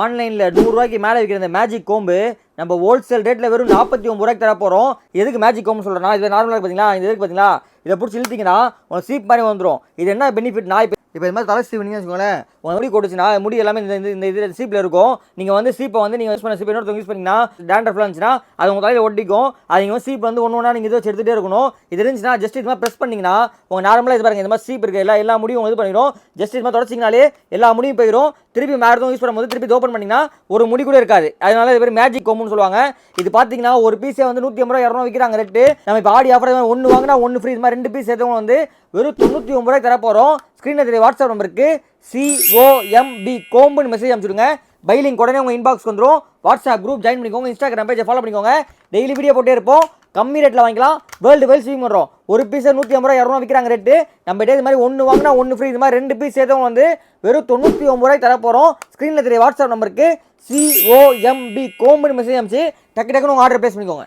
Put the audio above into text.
ஆன்லைனில் 100 ரூபாய்க்கு மேலே விற்கிற இந்த மேஜிக் கோம்பு நம்ம ஹோல்சேல் ரேட்டில் வெறும் 49 ரூபாய்க்கு தர போகிறோம். எதுக்கு மேஜிக் கோம்பு சொல்கிறேன்னா, இது நார்மலாக பார்த்தீங்களா, இது எதுக்கு பார்த்தீங்களா, இதை பிடிச்சி இழுத்தீங்கன்னா உங்களுக்கு சீப் மாதிரி வந்துடும். இது என்ன பெனிஃபிட், நான் இப்போ இது மாதிரி தலை சீவினீங்கன்னு வச்சுக்கோங்களேன், உங்கள் முடி கொட்டுச்சுன்னா முடி எல்லாமே இந்த இது சீப்பில் இருக்கும். நீங்கள் வந்து சீப்பை வந்து நீங்கள் யூஸ் பண்ண சீப்பை இன்னொருத்தவங்க யூஸ் பண்ணிங்கன்னா டேண்ட்ரஃப்லாம் இருந்துச்சுன்னா அது உங்கள் தலையில் ஒட்டிக்கும். அது நீங்கள் சீப் வந்து ஒன்று ஒன்றா நீங்கள் இதை வச்சு எடுத்துகிட்டே இருக்கணும். இது இருந்துச்சுன்னா ஜஸ்ட் இது மாதிரி ப்ரெஸ் பண்ணிங்கன்னா உங்கள் நார்மலாக இது பாருங்கள், இந்த மாதிரி சீப் இருக்குது எல்லா முடியும் இது பண்ணிடும். ஜஸ்ட் இது மாதிரி தொடச்சிங்கனாலே எல்லா முடியும் போயிடும். திருப்பி மேரதும் யூஸ் பண்ணும்போது திருப்பி ஓப்பன் பண்ணிங்கன்னா ஒரு முடி கூட இருக்காது. அதனால இது பேர் மேஜிக் கோம்புன்னு சொல்லுவாங்க. இது பார்த்தீங்கன்னா ஒரு பீஸே வந்து 150 ரூபா 200 விற்கிறாங்க ரேட்டு. நம்ம இப்போ ஆடி ஆஃபர் ஒன்று வாங்கினா ஒன்று ஃப்ரீ, இது மாதிரி 2 பீஸ் சேர்த்தவங்க வந்து வெறும் 99 ரூபாய்க்கு தர போகிறோம். ஸ்க்ரீனில் தெரிய வாட்ஸ்அப் நம்பருக்கு COMB கோம்புன்னு மெசேஜ் அனுப்பிச்சுடுங்க. பைலிங் உடனே உங்கள் இன்பாக்ஸ் வந்துடும். வாட்ஸ்அப் குரூப் ஜாயின் பண்ணிக்கோங்க, இன்ஸ்டாகிராம் பேஜை ஃபாலோ பண்ணிக்கோங்க. டெய்லி வீடியோ போட்டே இருப்போம். கம்மி ரேட்டில் வாங்கிக்கலாம். வேர்ல்டு வைஸ் ஸ்விங் பண்ணுறோம். ஒரு பீஸை 150 ரூபா 200 விற்கிறாங்க ரேட்டு. நம்ம இது மாதிரி ஒன்று வாங்கினா ஒன்று ஃப்ரீ, இது மாதிரி 2 பீஸ் சேர்த்தவங்க வந்து வெறும் 99 ரூபாய்க்கு தர போகிறோம். ஸ்க்ரீனில் தெரிய வாட்ஸ்அப் நம்பருக்கு COMB கோம்புன்னு மெசேஜ் அனுப்பிச்சு டக்குன்னு உங்கள் ஆர்டர் ப்ளேஸ் பண்ணிக்கோங்க.